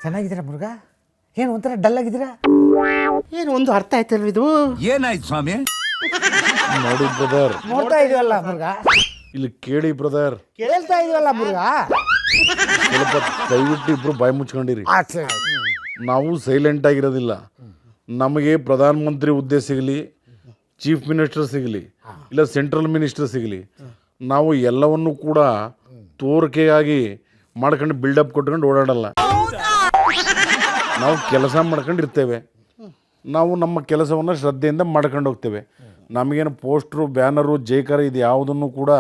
ಚೆನ್ನಾಗಿದ್ದೀರಾ ಮುರುಘಾ? ಏನು ಒಂಥರ ಡಲ್ ಆಗಿದ್ದೀರಾ? ಏನು ಒಂದು ಅರ್ಥ ಆಯ್ತಲ್ವ ಇದು? ಏನಾಯ್ತು ಸ್ವಾಮಿ? ನೋಡಿ ಬ್ರದರ್, ನೋಡ್ತಾ ಇದೀವಲ್ಲ ಮುರುಘಾ, ಇಲ್ಲಿ ಕೇಳಿ ಬ್ರದರ್, ಕೇಳ್ತಾ ಇದೀವಲ್ಲ ಮುರುಘಾ. ಸ್ವಲ್ಪ ದಯವಿಟ್ಟು ಇಬ್ರು ಬಾಯಿ ಮುಚ್ಕೊಂಡಿರಿ. ನಾವು ಸೈಲೆಂಟ್ ಆಗಿರೋದಿಲ್ಲ. ನಮಗೆ ಪ್ರಧಾನ ಮಂತ್ರಿ ಹುದ್ದೆ ಸಿಗಲಿ, ಚೀಫ್ ಮಿನಿಸ್ಟರ್ ಸಿಗಲಿ, ಇಲ್ಲ ಸೆಂಟ್ರಲ್ ಮಿನಿಸ್ಟರ್ ಸಿಗಲಿ, ನಾವು ಎಲ್ಲವನ್ನೂ ಕೂಡ ತೋರಿಕೆಯಾಗಿ ಮಾಡ್ಕೊಂಡು ಬಿಲ್ಡಪ್ ಕೊಟ್ಕೊಂಡು ಓಡಾಡಲ್ಲ. ನಾವು ಕೆಲಸ ಮಾಡ್ಕೊಂಡಿರ್ತೇವೆ. ನಾವು ನಮ್ಮ ಕೆಲಸವನ್ನು ಶ್ರದ್ಧೆಯಿಂದ ಮಾಡ್ಕೊಂಡು ಹೋಗ್ತೇವೆ. ನಮಗೇನು ಪೋಸ್ಟ್ರು, ಬ್ಯಾನರು, ಜೈಕಾರ ಇದು ಯಾವುದನ್ನು ಕೂಡ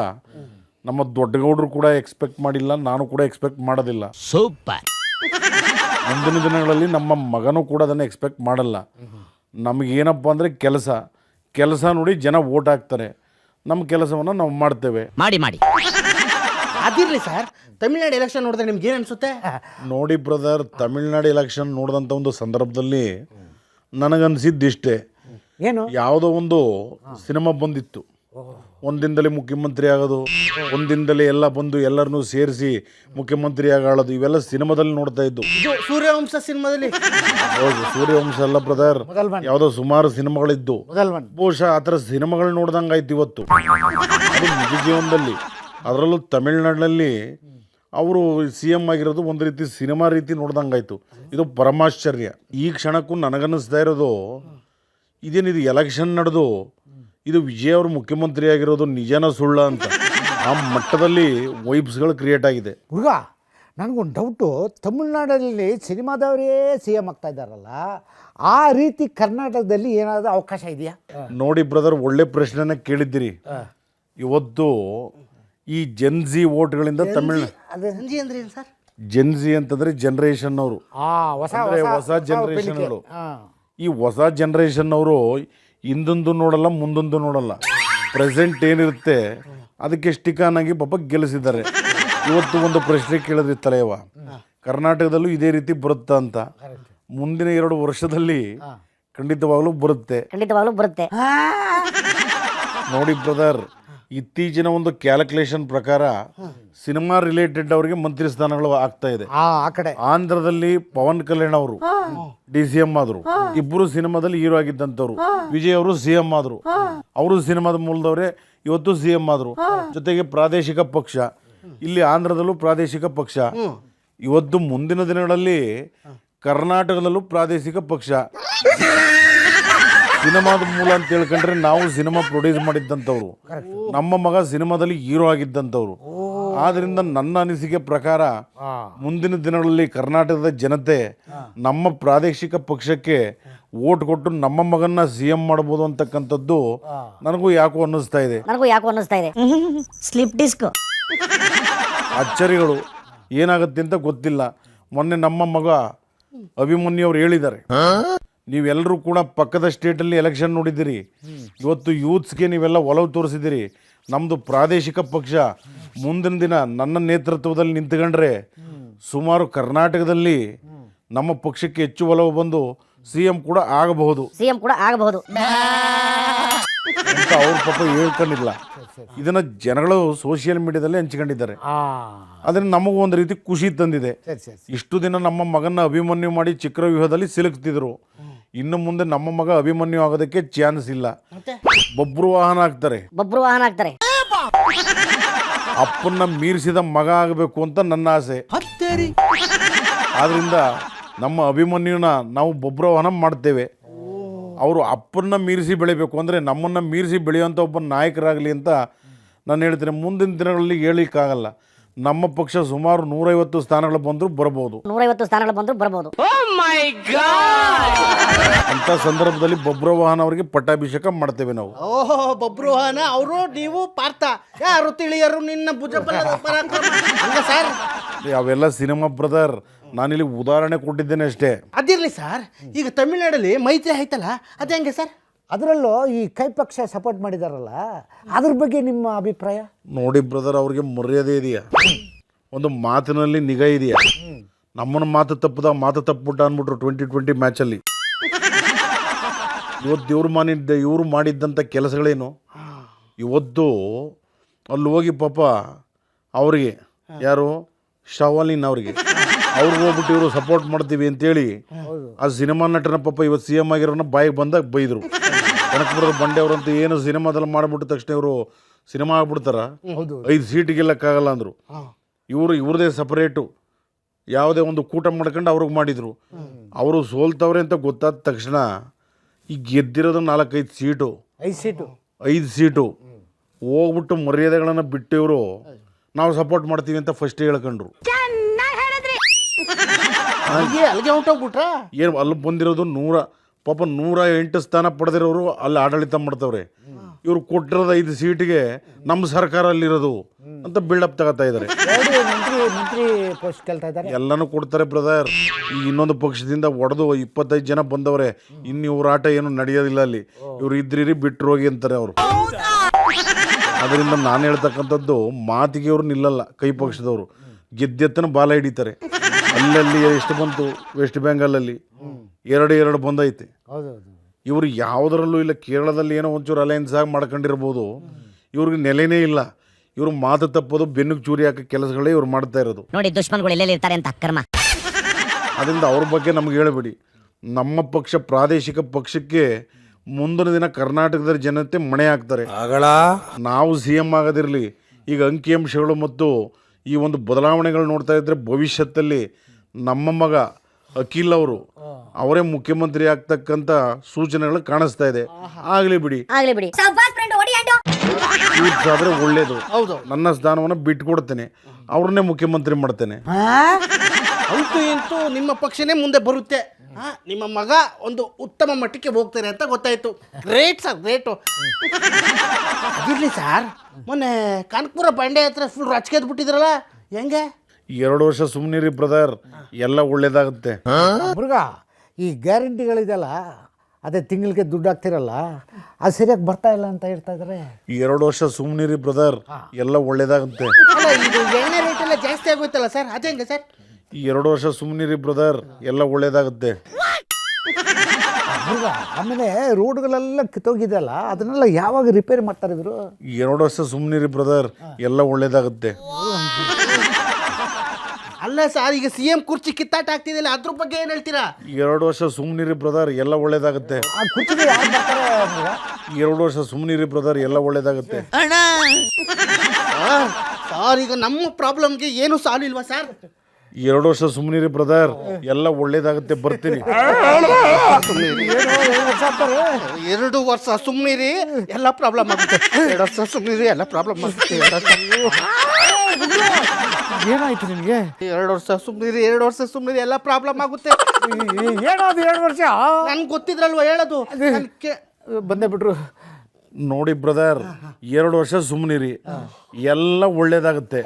ನಮ್ಮ ದೊಡ್ಡಗೌಡರು ಕೂಡ ಎಕ್ಸ್ಪೆಕ್ಟ್ ಮಾಡಿಲ್ಲ, ನಾನು ಕೂಡ ಎಕ್ಸ್ಪೆಕ್ಟ್ ಮಾಡೋದಿಲ್ಲ. ಸೂಪರ್. ಮುಂದಿನ ದಿನಗಳಲ್ಲಿ ನಮ್ಮ ಮಗನೂ ಕೂಡ ಅದನ್ನು ಎಕ್ಸ್ಪೆಕ್ಟ್ ಮಾಡಲ್ಲ. ನಮಗೇನಪ್ಪ ಅಂದರೆ ಕೆಲಸ ನೋಡಿ ಜನ ವೋಟ್ ಹಾಕ್ತಾರೆ. ನಮ್ಮ ಕೆಲಸವನ್ನು ನಾವು ಮಾಡ್ತೇವೆ. ಮಾಡಿ ಮಾಡಿ. ಅದಿರ್ಲಿ ಸರ್, ತಮಿಳ್ನಾಡು ಎಲೆಕ್ಷನ್ ನೋಡಿದ್ರೆ ನಿಮ್ಗೆ ಏನು ಅನ್ಸುತ್ತೆ? ನೋಡಿ ಬ್ರದರ್, ತಮಿಳ್ನಾಡು ಎಲೆಕ್ಷನ್ ನೋಡಿದಂಥ ಒಂದು ಸಂದರ್ಭದಲ್ಲಿ ನನಗನ್ಸಿದ್ದಿಷ್ಟೇ. ಏನು? ಯಾವುದೋ ಒಂದು ಸಿನಿಮಾ ಬಂದಿತ್ತು, ಒಂದಿನದಲ್ಲಿ ಮುಖ್ಯಮಂತ್ರಿ ಆಗೋದು, ಒಂದಿನದಲ್ಲಿ ಎಲ್ಲ ಬಂದು ಎಲ್ಲರನ್ನೂ ಸೇರಿಸಿ ಮುಖ್ಯಮಂತ್ರಿ ಆಗೋದು, ಇವೆಲ್ಲ ಸಿನಿಮಾದಲ್ಲಿ ನೋಡ್ತಾ ಇದ್ದು. ಇದು ಸೂರ್ಯವಂಶ ಸಿನಿಮಾದಲ್ಲಿ. ಹೌದು, ಸೂರ್ಯವಂಶ ಅಲ್ಲ ಬ್ರದರ್, ಯಾವುದೋ ಸುಮಾರು ಸಿನಿಮಾಗಳಿದ್ದು. ಬಹುಶಃ ಆ ಥರ ಸಿನಿಮಾಗಳು ನೋಡ್ದಂಗೆ ಆಯ್ತು ಇವತ್ತು. ಅದು ನಿಜ ಜೀವನದಲ್ಲಿ, ಅದರಲ್ಲೂ ತಮಿಳ್ನಾಡಿನಲ್ಲಿ ಅವರು ಸಿ ಎಮ್ ಆಗಿರೋದು ಒಂದು ರೀತಿ ಸಿನಿಮಾ ರೀತಿ ನೋಡ್ದಂಗಾಯ್ತು. ಇದು ಪರಮಾಶ್ಚರ್ಯ. ಈ ಕ್ಷಣಕ್ಕೂ ನನಗನ್ನಿಸ್ತಾ ಇರೋದು, ಇದೇನಿದು ಎಲೆಕ್ಷನ್ ನಡೆದು ಇದು ವಿಜಯ್ ಅವರು ಮುಖ್ಯಮಂತ್ರಿ ಆಗಿರೋದು ನಿಜನ ಸುಳ್ಳ ಅಂತ ಆ ಮಟ್ಟದಲ್ಲಿ ವೈಬ್ಸ್ಗಳು ಕ್ರಿಯೇಟ್ ಆಗಿದೆ. ಮುರುಘಾ, ನನಗೊಂದು ಡೌಟು, ತಮಿಳ್ನಾಡಲ್ಲಿ ಸಿನಿಮಾದವರೇ ಸಿ ಎಮ್ ಆಗ್ತಾ ಇದ್ದಾರಲ್ಲ, ಆ ರೀತಿ ಕರ್ನಾಟಕದಲ್ಲಿ ಏನಾದರೂ ಅವಕಾಶ ಇದೆಯಾ? ನೋಡಿ ಬ್ರದರ್, ಒಳ್ಳೆ ಪ್ರಶ್ನೆನ ಕೇಳಿದ್ದೀರಿ. ಇವತ್ತು ಈ ಜೆನ್ಜಿ ವೋಟ್ಗಳಿಂದ ಸಂಜೆ ಅಂದ್ರೆ ಏನು ಸರ್? ಜೆನ್ಜಿ ಅಂತಂದ್ರೆ ಜನರೇಷನ್ ಅವರು, ಹೊಸ ಜನರೇಷನ್ ಅವರು. ಈ ಹೊಸ ಜನರೇಷನ್ ಅವರು ಹಿಂದೊಂದು ನೋಡಲ್ಲ, ಮುಂದೊಂದು ನೋಡಲ್ಲ. ಪ್ರೆಸೆಂಟ್ ಏನಿರುತ್ತೆ ಅದಕ್ಕೆ ಸ್ಟಿಕಾನ್ ಆಗಿ ಪಾಪ ಗೆಲ್ಲಿಸಿದ್ದಾರೆ. ಇವತ್ತು ಒಂದು ಪ್ರಶ್ನೆ ಕೇಳಿದ್ರಿ ತಲೆಯವ, ಕರ್ನಾಟಕದಲ್ಲೂ ಇದೇ ರೀತಿ ಬರುತ್ತಾ ಅಂತ. ಮುಂದಿನ 2 ವರ್ಷದಲ್ಲಿ ಖಂಡಿತವಾಗ್ಲೂ ಬರುತ್ತೆ. ನೋಡಿ ಬ್ರದರ್, ಇತ್ತೀಚಿನ ಒಂದು ಕ್ಯಾಲ್ಕುಲೇಷನ್ ಪ್ರಕಾರ ಸಿನಿಮಾ ರಿಲೇಟೆಡ್ ಅವರಿಗೆ ಮಂತ್ರಿ ಸ್ಥಾನಗಳು ಆಗ್ತಾ ಇದೆ. ಆಂಧ್ರದಲ್ಲಿ ಪವನ್ ಕಲ್ಯಾಣ್ ಅವರು DCM ಆದ್ರು, ಇಬ್ಬರು ಸಿನಿಮಾದಲ್ಲಿ ಹೀರೋ ಆಗಿದ್ದಂಥವ್ರು. ವಿಜಯ್ ಅವರು CM ಆದ್ರು, ಅವರು ಸಿನಿಮಾದ ಮೂಲದವರೇ ಇವತ್ತು CM ಆದ್ರು. ಜೊತೆಗೆ ಪ್ರಾದೇಶಿಕ ಪಕ್ಷ, ಇಲ್ಲಿ ಆಂಧ್ರದಲ್ಲೂ ಪ್ರಾದೇಶಿಕ ಪಕ್ಷ. ಇವತ್ತು ಮುಂದಿನ ದಿನಗಳಲ್ಲಿ ಕರ್ನಾಟಕದಲ್ಲೂ ಪ್ರಾದೇಶಿಕ ಪಕ್ಷ. ಸಿನಿಮಾದ ಮೂಲ ಅಂತ ಹೇಳ್ಕೊಂಡ್ರೆ ನಾವು ಸಿನಿಮಾ ಪ್ರೊಡ್ಯೂಸ್ ಮಾಡಿದ್ದಂಥವ್ರು, ನಮ್ಮ ಮಗ ಸಿನಿಮಾದಲ್ಲಿ ಹೀರೋ ಆಗಿದ್ದಂಥವ್ರು. ಆದ್ರಿಂದ ನನ್ನ ಅನಿಸಿಕೆ ಪ್ರಕಾರ ಮುಂದಿನ ದಿನಗಳಲ್ಲಿ ಕರ್ನಾಟಕದ ಜನತೆ ನಮ್ಮ ಪ್ರಾದೇಶಿಕ ಪಕ್ಷಕ್ಕೆ ವೋಟ್ ಕೊಟ್ಟು ನಮ್ಮ ಮಗನ್ನ CM ಮಾಡ್ಬೋದು ಅಂತಕ್ಕಂಥದ್ದು ನನಗೂ ಯಾಕೋ ಅನ್ನಿಸ್ತಾ ಇದೆ. ಸ್ಲಿಪ್ ಡಿಸ್ಕ್ ಅಚ್ಚರಿಗಳು ಏನಾಗುತ್ತೆ ಅಂತ ಗೊತ್ತಿಲ್ಲ. ಮೊನ್ನೆ ನಮ್ಮ ಮಗ ಅಭಿಮನ್ಯು ಅವ್ರು ಹೇಳಿದ್ದಾರೆ, ನೀವೆಲ್ಲರೂ ಕೂಡ ಪಕ್ಕದ ಸ್ಟೇಟಲ್ಲಿ ಎಲೆಕ್ಷನ್ ನೋಡಿದ್ದೀರಿ, ಇವತ್ತು ಯೂತ್ಸ್ಗೆ ನೀವೆಲ್ಲ ಒಲವು ತೋರಿಸಿದ್ದೀರಿ. ನಮ್ಮದು ಪ್ರಾದೇಶಿಕ ಪಕ್ಷ ಮುಂದಿನ ದಿನ ನನ್ನ ನೇತೃತ್ವದಲ್ಲಿ ನಿಂತ್ಕೊಂಡ್ರೆ ಸುಮಾರು ಕರ್ನಾಟಕದಲ್ಲಿ ನಮ್ಮ ಪಕ್ಷಕ್ಕೆ ಹೆಚ್ಚು ಒಲವು ಬಂದು CM ಕೂಡ ಆಗಬಹುದು ಅಂತ ಅವ್ರ ಪಾಪ ಹೇಳ್ಕೊಂಡಿಲ್ಲ. ಇದನ್ನ ಜನಗಳು ಸೋಷಿಯಲ್ ಮೀಡಿಯಾದಲ್ಲಿ ಹಂಚ್ಕೊಂಡಿದ್ದಾರೆ. ಅದರಿಂದ ನಮಗೂ ಒಂದು ರೀತಿ ಖುಷಿ ತಂದಿದೆ. ಇಷ್ಟು ದಿನ ನಮ್ಮ ಮಗನ ಅಭಿಮನ್ಯು ಮಾಡಿ ಚಕ್ರವ್ಯೂಹದಲ್ಲಿ ಸಿಲುಕ್ತಿದ್ರು. ಇನ್ನು ಮುಂದೆ ನಮ್ಮ ಮಗ ಅಭಿಮನ್ಯು ಆಗೋದಕ್ಕೆ ಚಾನ್ಸ್ ಇಲ್ಲ. ಬಬ್ರು ವಾಹನ ಆಗ್ತಾರೆ. ಅಪ್ಪನ್ನ ಮೀರಿಸಿದ ಮಗ ಆಗಬೇಕು ಅಂತ ನನ್ನ ಆಸೆ. ಆದ್ರಿಂದ ನಮ್ಮ ಅಭಿಮನ್ಯುನ ನಾವು ಬಬ್ರು ವಾಹನ ಮಾಡ್ತೇವೆ. ಅವರು ಅಪ್ಪನ್ನ ಮೀರಿಸಿ ಬೆಳಿಬೇಕು ಅಂದರೆ ನಮ್ಮನ್ನು ಮೀರಿಸಿ ಬೆಳೆಯುವಂಥ ಒಬ್ಬ ನಾಯಕರಾಗಲಿ ಅಂತ ನಾನು ಹೇಳ್ತೇನೆ. ಮುಂದಿನ ದಿನಗಳಲ್ಲಿ ಹೇಳಿಕ್ಕಾಗಲ್ಲ. ನಮ್ಮ ಪಕ್ಷ ಸುಮಾರು 150 ಸ್ಥಾನಗಳು ಬಂದರೂ ಬರಬಹುದು. ಅಂತ ಸಂದರ್ಭದಲ್ಲಿ ಬಬ್ರುವಾಹನ ಅವರಿಗೆ ಪಟ್ಟಾಭಿಷೇಕ ಮಾಡ್ತೇವೆ ನಾವು. ಓಹೋ, ಬಬ್ರುವಾಹನ ಅವರು, ನೀವು ಪಾರ್ಥ, ಯಾರು ತಿಳಿಯರು ನಿನ್ನ ಭುಜಬಲದ ಪರಾಕ್ರಮ ಸರ್. ಅವೆಲ್ಲ ಸಿನಿಮಾ ಬ್ರದರ್, ನಾನಿಲ್ಲಿ ಉದಾಹರಣೆ ಕೊಟ್ಟಿದ್ದೇನೆ ಅಷ್ಟೇ. ಅದಿರ್ಲಿ ಸರ್, ಈಗ ತಮಿಳ್ನಾಡಲ್ಲಿ ಮೈತ್ರಿ ಆಯ್ತಲ್ಲ, ಅದು ಹೆಂಗೆ ಸರ್? ಅದರಲ್ಲೂ ಈ ಕೈ ಪಕ್ಷ ಸಪೋರ್ಟ್ ಮಾಡಿದಾರಲ್ಲ, ಅದ್ರ ಬಗ್ಗೆ ನಿಮ್ಮ ಅಭಿಪ್ರಾಯ? ನೋಡಿ ಬ್ರದರ್, ಅವ್ರಿಗೆ ಮರ್ಯಾದೆ ಇದೆಯಾ? ಒಂದು ಮಾತಿನಲ್ಲಿ ನಿಗಾ ಇದೆಯಾ? ನಮ್ಮನ್ನು ಮಾತು ತಪ್ಪುಬಿಟ್ಟ ಅಂದ್ಬಿಟ್ರು 2020 ಮ್ಯಾಚಲ್ಲಿ. ಇವತ್ತು ಇವರು ಮಾಡಿದ್ದಂಥ ಕೆಲಸಗಳೇನು? ಇವತ್ತು ಅಲ್ಲಿ ಹೋಗಿ ಪಾಪ ಅವರಿಗೆ, ಯಾರು, ಶವಾಲಿನ್ ಅವರಿಗೆ ಅವ್ರಿಗೆ ಹೋಗ್ಬಿಟ್ಟು ಇವರು ಸಪೋರ್ಟ್ ಮಾಡ್ತೀವಿ ಅಂತೇಳಿ ಆ ಸಿನಿಮಾ ನಟನ ಪಾಪ ಇವತ್ತು CM ಆಗಿರೋನ ಬಾಯಿಗೆ ಬಂದಾಗ ಬೈದರು. ಕನಕಪುರದ ಬಂಡೆ ಅವರಂತೂ ಏನು ಸಿನಿಮಾದಲ್ಲಿ ಮಾಡಿಬಿಟ್ಟ ತಕ್ಷಣ ಇವರು ಸಿನಿಮಾ ಆಗ್ಬಿಡ್ತಾರ, 5 ಸೀಟ್ ಗೆಲ್ಲಕ್ಕಾಗಲ್ಲ ಅಂದರು. ಇವ್ರದೇ ಸಪರೇಟು ಯಾವುದೇ ಒಂದು ಕೂಟ ಮಾಡ್ಕೊಂಡು ಅವ್ರಿಗೆ ಮಾಡಿದರು. ಅವರು ಸೋಲ್ತವ್ರೆ ಅಂತ ಗೊತ್ತಾದ ತಕ್ಷಣ ಈಗ ಗೆದ್ದಿರೋದು 4-5 ಸೀಟು, 5 ಸೀಟು ಹೋಗ್ಬಿಟ್ಟು ಮರ್ಯಾದೆಗಳನ್ನು ಬಿಟ್ಟು ಇವರು ನಾವು ಸಪೋರ್ಟ್ ಮಾಡ್ತೀವಿ ಅಂತ ಫಸ್ಟ್ ಹೇಳ್ಕೊಂಡ್ರು. ಅಲ್ಲಿಗೆ ಹೊಂಟೋಗ್ಬಿಟ್ರ. ಏನು ಅಲ್ಲಿ ಬಂದಿರೋದು 108 ಸ್ಥಾನ ಪಡೆದಿರೋರು ಅಲ್ಲಿ ಆಡಳಿತ ಮಾಡ್ತವ್ರೆ. ಇವ್ರು ಕೊಟ್ಟಿರೋದು 5 ಸೀಟಿಗೆ ನಮ್ಮ ಸರ್ಕಾರ ಅಲ್ಲಿರೋದು ಅಂತ ಬಿಲ್ಡಪ್ ತಗೋತಾ ಇದ್ದಾರೆ. ಮಂತ್ರಿ ಪೋಸ್ಟ್ ಕೇಳ್ತಾ ಇದ್ದಾರೆ. ಎಲ್ಲನೂ ಕೊಡ್ತಾರೆ ಬ್ರದರ್. ಈ ಇನ್ನೊಂದು ಪಕ್ಷದಿಂದ ಒಡೆದು 25 ಜನ ಬಂದವ್ರೆ. ಇನ್ನು ಇವ್ರ ಆಟ ಏನು ನಡೆಯೋದಿಲ್ಲ ಅಲ್ಲಿ. ಇವ್ರು ಇದ್ರಿ ಬಿಟ್ಟರು ಹೋಗಿ ಅಂತಾರೆ ಅವರು. ಅದರಿಂದ ನಾನು ಹೇಳ್ತಕ್ಕಂಥದ್ದು ಮಾತಿಗೆ ಇವ್ರು ನಿಲ್ಲಲ್ಲ. ಕೈ ಪಕ್ಷದವರು ಗೆದ್ದೆತ್ತನ ಬಾಲ ಹಿಡಿತಾರೆ. ಅಲ್ಲಲ್ಲಿ ಎಷ್ಟು ಬಂತು, ವೆಸ್ಟ್ ಬೆಂಗಾಲಲ್ಲಿ 2 ಬಂದೈತೆ. ಇವರು ಯಾವುದರಲ್ಲೂ ಇಲ್ಲ. ಕೇರಳದಲ್ಲಿ ಏನೋ ಒಂಚೂರು ಅಲಯನ್ಸ್ ಆಗಿ ಮಾಡ್ಕೊಂಡಿರ್ಬೋದು. ಇವ್ರಿಗೆ ನೆಲೆನೇ ಇಲ್ಲ. ಇವರು ಮಾತು ತಪ್ಪೋದು, ಬೆನ್ನಿಗೆ ಚೂರಿ ಹಾಕೋ ಕೆಲಸಗಳೇ ಇವ್ರು ಮಾಡ್ತಾ ಇರೋದು. ನೋಡಿ ದುಶ್ಮನ್ಗಳು ಎಲ್ಲೆಲ್ಲಿ ಇರ್ತಾರೆ ಅಂತ ಅಕ್ಕರ್ಮ. ಅದರಿಂದ ಅವ್ರ ಬಗ್ಗೆ ನಮ್ಗೆ ಹೇಳಬೇಡಿ. ನಮ್ಮ ಪಕ್ಷ ಪ್ರಾದೇಶಿಕ ಪಕ್ಷಕ್ಕೆ ಮುಂದಿನ ದಿನ ಕರ್ನಾಟಕದ ಜನತೆ ಮಣೆ ಹಾಕ್ತಾರೆ. ನಾವು CM ಆಗೋದಿರಲಿ, ಈಗ ಅಂಕಿಅಂಶಗಳು ಮತ್ತು ಈ ಒಂದು ಬದಲಾವಣೆಗಳು ನೋಡ್ತಾ ಇದ್ದರೆ ಭವಿಷ್ಯದಲ್ಲಿ ನಮ್ಮ ಮಗ ಅಖಿಲ್ ಅವರು ಅವರೇ ಮುಖ್ಯಮಂತ್ರಿ ಆಗ್ತಕ್ಕಂಥ ಸೂಚನೆಗಳು ಕಾಣಿಸ್ತಾ ಇದೆ. ಆಗಲಿ ಬಿಡಿ, ಆದರೆ ಒಳ್ಳೇದು. ನನ್ನ ಸ್ಥಾನವನ್ನು ಬಿಟ್ಕೊಡ್ತೇನೆ, ಅವ್ರನ್ನೇ ಮುಖ್ಯಮಂತ್ರಿ ಮಾಡ್ತೇನೆ. ಅಂತೂ ಇಂತೂ ನಿಮ್ಮ ಪಕ್ಷನೇ ಮುಂದೆ ಬರುತ್ತೆ. ನಿಮ್ಮ ಮಗ ಒಂದು ಉತ್ತಮ ಮಟ್ಟಕ್ಕೆ ಹೋಗ್ತಾರೆ ಅಂತ ಗೊತ್ತಾಯ್ತು. Great sir, great. ಅದಿರಲಿ ಸರ್, ಮೊನ್ನೆ ಕಾನ್ಪುರ ಬಂಡೆ ಹತ್ರ ಫುಲ್ ರಚ್ಕೆದ್ ಬಿಟ್ಟಿದ್ರಲ್ಲ, ಹೆಂಗೆ? 2 ವರ್ಷ ಸುಮ್ಮನಿರಿ ಬ್ರದರ್, ಎಲ್ಲ ಒಳ್ಳೇದಾಗುತ್ತೆ. ಮುರುಘ, ಈ ಗ್ಯಾರಂಟಿಗಳಿದೆಯಲ್ಲ, ಅದೇ ತಿಂಗಳಿಗೆ ದುಡ್ಡು ಹಾಕ್ತಿರಲ್ಲ, ಅದು ಸರಿಯಾಗಿ ಬರ್ತಾ ಇಲ್ಲ ಅಂತ ಹೇಳ್ತಾ ಇದ್ದಾರೆ. 2 ವರ್ಷ ಸುಮ್ಮನಿರಿ ಬ್ರದರ್, ಎಲ್ಲ ಒಳ್ಳೇದಾಗುತ್ತೆ. ಅಲ್ಲ, ಇದು ಎಣ್ಣೆ ರೇಟ್ ಎಲ್ಲ ಜಾಸ್ತಿ ಆಗೋಯ್ತಲ್ಲ ಸರ್, ಅದೇಂಗೆ ಸರ್? 2 ವರ್ಷ ಸುಮ್ಮನಿರಿ ಬ್ರದರ್, ಎಲ್ಲ ಒಳ್ಳೇದಾಗುತ್ತೆ. ಮುರುಘ, ಆಮೇಲೆ ರೋಡ್ಗಳೆಲ್ಲ ಕಿತ್ತೋಗಿದೆಯಲ್ಲ, ಅದನ್ನೆಲ್ಲ ಯಾವಾಗ ರಿಪೇರಿ ಮಾಡ್ತಾರೆ ಇವರು? 2 ವರ್ಷ ಸುಮ್ಮನಿರಿ ಬ್ರದರ್, ಎಲ್ಲ ಒಳ್ಳೇದಾಗುತ್ತೆ. ಅಲ್ಲ ಸರ್, ಈಗ CM ಕುರ್ಚಿ ಕಿತ್ತಾಟ ಆಗ್ತಿದೆಯಲ್ಲ, ಅದ್ರ ಬಗ್ಗೆ ಏನು ಹೇಳ್ತೀರಾ? 2 ವರ್ಷ ಸುಮ್ಮನಿರಿ ಬ್ರದರ್, ಎಲ್ಲ ಒಳ್ಳೇದಾಗುತ್ತೆ. ಆ ಕುರ್ಚಿಗೆ ಯಾರು ಬರ್ತಾರೆ ಮುರುಘ? 2 ವರ್ಷ ಸುಮ್ಮನಿರಿ ಬ್ರದರ್, ಎಲ್ಲ ಒಳ್ಳೇದಾಗುತ್ತೆ. ಸರ್, ಈಗ ನಮ್ಮ ಪ್ರಾಬ್ಲಮ್ಗೆ ಏನು ಸಾಲ್ವ್ ಇಲ್ವಾ ಸರ್? 2 ವರ್ಷ ಸುಮ್ಮನಿರಿ ಬ್ರದರ್, ಎಲ್ಲ ಒಳ್ಳೇದಾಗುತ್ತೆ. ಬರ್ತೀನಿ. 2 ವರ್ಷ ಸುಮ್ಮನಿರಿ, ಎಲ್ಲ ಪ್ರಾಬ್ಲಮ್ ಆಗುತ್ತೆ. 2 ವರ್ಷ ಸುಮ್ಮನಿರಿ, ಎಲ್ಲ ಪ್ರಾಬ್ಲಮ್ ಆಗುತ್ತೆ. ಏನಾಯ್ತು ನಿನಗೆ? 2 ವರ್ಷ ಸುಮ್ಮನಿರಿ, 2 ವರ್ಷ ಸುಮ್ಮನಿರಿ, ಎಲ್ಲ ಪ್ರಾಬ್ಲಮ್ ಆಗುತ್ತೆ. ಏನದು 2 ವರ್ಷ? ನನ್ಗೆ ಗೊತ್ತಿದ್ರಲ್ವ ಹೇಳೋದು. ಬಂದೇ ಬಿಟ್ರು. ನೋಡಿ ಬ್ರದರ್, 2 ವರ್ಷ ಸುಮ್ಮನಿರಿ, ಎಲ್ಲ ಒಳ್ಳೇದಾಗುತ್ತೆ.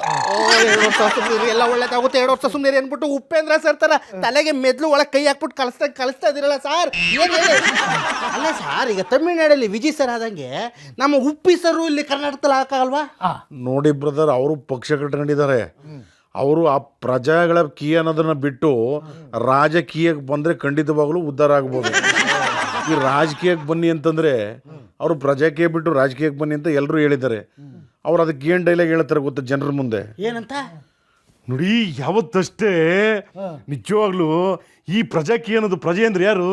2 ವರ್ಷ ಸುಮ್ಮನಿರಿ, ಎಲ್ಲ ಒಳ್ಳೇದಾಗುತ್ತೆ. 2 ವರ್ಷ ಸುಮ್ಮನಿರಿ ಅನ್ಬಿಟ್ಟು ಉಪೇಂದ್ರ ಸರ್ ತರ ತಲೆಗೆ ಮೆದ್ಲು ಒಳಗೆ ಕೈ ಹಾಕ್ಬಿಟ್ಟು ಕಳಿಸ್ತಾ ಇದ್ದೀರಲ್ಲ ಸರ್, ಏನು ಹೇಳಿ? ಅಲ್ಲ ಸರ್, ಈಗ ತಮಿಳ್ನಾಡಲ್ಲಿ ವಿಜಯ್ ಸರ್ ಆದಂಗೆ ನಮ್ಮ ಉಪ್ಪಿ ಸರು ಇಲ್ಲಿ ಕರ್ನಾಟಕದಲ್ಲಿ ಹಾಕಲ್ವಾ? ನೋಡಿ ಬ್ರದರ್, ಅವರು ಪಕ್ಷ ಕಟ್ಕೊಂಡಿದ್ದಾರೆ. ಅವರು ಆ ಪ್ರಜೆಗಳ ಕೀ ಅನ್ನೋದನ್ನ ಬಿಟ್ಟು ರಾಜಕೀಯಕ್ಕೆ ಬಂದರೆ ಖಂಡಿತವಾಗ್ಲೂ ಉದ್ಧಾರ ಆಗ್ಬೋದು. ಈ ರಾಜಕೀಯಕ್ಕೆ ಬನ್ನಿ ಅಂತಂದರೆ ಅವರು ಪ್ರಜಾಕೀಯ ಬಿಟ್ಟು ರಾಜಕೀಯಕ್ಕೆ ಬನ್ನಿ ಅಂತ ಎಲ್ಲರೂ ಹೇಳಿದ್ದಾರೆ. ಅವ್ರು ಅದಕ್ಕೆ ಏನು ಡೈಲಾಗ್ ಹೇಳ್ತಾರೆ ಗೊತ್ತಾ ಜನರ ಮುಂದೆ? ಏನಂತ? ನೋಡಿ, ಯಾವತ್ತಷ್ಟೇ ನಿಜವಾಗ್ಲೂ ಈ ಪ್ರಜಾಕೀಯ ಅನ್ನೋದು, ಪ್ರಜೆ ಅಂದ್ರೆ ಯಾರು?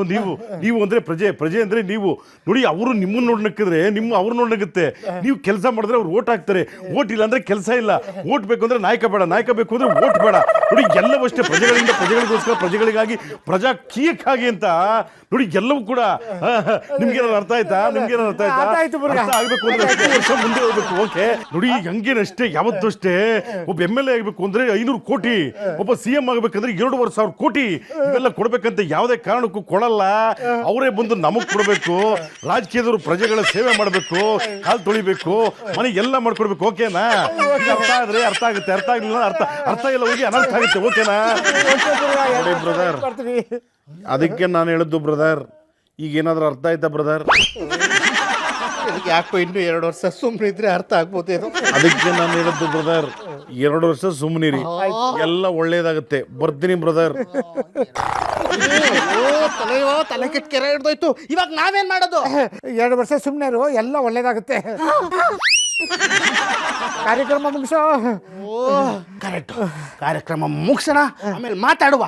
ನೀವು ಅಂದ್ರೆ ಪ್ರಜೆ ಅಂದ್ರೆ ನೀವು. ನೋಡಿ, ಅವರು ನಿಮ್ಮನ್ನ ನೋಡಿ ನಕ್ಕಿದ್ರೆ ಅವ್ರು ನೋಡಿ ನಗುತ್ತೆ. ನೀವು ಕೆಲಸ ಮಾಡಿದ್ರೆ ಅವ್ರು ಓಟ್ ಹಾಕ್ತಾರೆ. ಓಟ್ ಇಲ್ಲ ಅಂದ್ರೆ ಕೆಲಸ ಇಲ್ಲ. ಓಟ್ ಬೇಕು ಅಂದ್ರೆ ನಾಯಕ ಬೇಡ, ನಾಯಕ ಬೇಕು ಅಂದ್ರೆ ಓಟ್ ಬೇಡ. ನೋಡಿ, ಎಲ್ಲವೂ ಅಷ್ಟೇ ಪ್ರಜೆಗಳಿಂದ ಪ್ರಜೆಗಳಿಗೋಸ್ಕರ, ಪ್ರಜೆಗಳಿಗಾಗಿ, ಪ್ರಜಾಕೀಯಕ್ಕಾಗಿ ಅಂತ. ನೋಡಿ, ಎಲ್ಲವೂ ಕೂಡ ನಿಮ್ಗೇನಾದ್ರು ಅರ್ಥ ಆಯ್ತಾ? ಅರ್ಥ ಆಗ್ಬೇಕು ಅಂದ್ರೆ 10 ವರ್ಷ ಮುಂದೆ ಹೋಗ್ಬೇಕು. ಓಕೆ, ನೋಡಿ, ಹಂಗೇನಷ್ಟೇ. ಯಾವತ್ತೂ ಅಷ್ಟೇ ಒಬ್ಬ MLA ಆಗ್ಬೇಕು ಅಂದ್ರೆ 500 ಕೋಟಿ, ಒಬ್ಬ CM ಆಗ್ಬೇಕಂದ್ರೆ 2,500 ಕೋಟಿ ಇವೆಲ್ಲ ಕೊಡ್ಬೇಕಂತ ಯಾವುದೇ ಕಾರಣಕ್ಕೂ ಕೊಡಲ್ಲ. ಅವರೇ ಬಂದು ನಮಗ್ ಕೊಡಬೇಕು. ರಾಜಕೀಯದವರು ಪ್ರಜೆಗಳ ಸೇವೆ ಮಾಡಬೇಕು, ಕಾಲು ತೊಳಿಬೇಕು, ಮನೆ ಎಲ್ಲ ಮಾಡ್ಕೊಡ್ಬೇಕು. ಓಕೆನಾ? ಅರ್ಥ ಆದ್ರೆ ಅರ್ಥ ಆಗುತ್ತೆ, ಅರ್ಥ ಆಗ್ಲಿಲ್ಲ ಅರ್ಥ ಇಲ್ಲ ಹೋಗಿ ಅನರ್ಥ ಆಗುತ್ತೆ. ಓಕೆನಾ ಬ್ರದರ್? ಅದಕ್ಕೆ ನಾನು ಹೇಳಿದ್ದು ಬ್ರದರ್, ಈಗ ಏನಾದ್ರೂ ಅರ್ಥ ಆಯ್ತಾ ಬ್ರದರ್? ಯಾಕೋ ಇನ್ನು 2 ವರ್ಷ ಸುಮ್ಮನಿದ್ರೆ ಅರ್ಥ ಆಗ್ಬೋದೇನೋ. ಅದಕ್ಕೆ ನಾನು ಹೇಳಿದ್ದು ಬ್ರದರ್, 2 ವರ್ಷ ಸುಮ್ಮನಿರಿ, ಎಲ್ಲ ಒಳ್ಳೇದಾಗುತ್ತೆ. ಬರ್ತೀನಿ ಬ್ರದರ್. ತಲೆ ಕೆಟ್ಟ ಕೆರೆ ಹಿಡ್ದೋಯ್ತು. ಇವಾಗ ನಾವೇನ್ ಮಾಡೋದು? 2 ವರ್ಷ ಸುಮ್ಮನೆ ಎಲ್ಲ ಒಳ್ಳೇದಾಗುತ್ತೆ. ಕಾರ್ಯಕ್ರಮ ಮುಗಿಸೋ. ಓ ಕರೆಕ್ಟ್. ಕಾರ್ಯಕ್ರಮ ಮುಗಿಸೋಣ, ಆಮೇಲೆ ಮಾತಾಡುವ.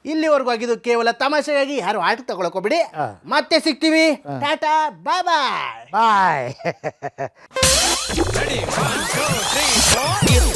ಇಲ್ಲಿವರೆಗೂ ಆಗಿದ್ದು ಕೇವಲ ತಮಾಷೆಯಾಗಿ, ಯಾರು ಆಟ ತಗೊಳಕೋಬಿಡಿ. ಮತ್ತೆ ಸಿಗ್ತೀವಿ. ಟಾಟಾ, ಬಾಯ್ ಬಾಯ್. ಬಾಯ್. Ready, 1, 2, 3, 4.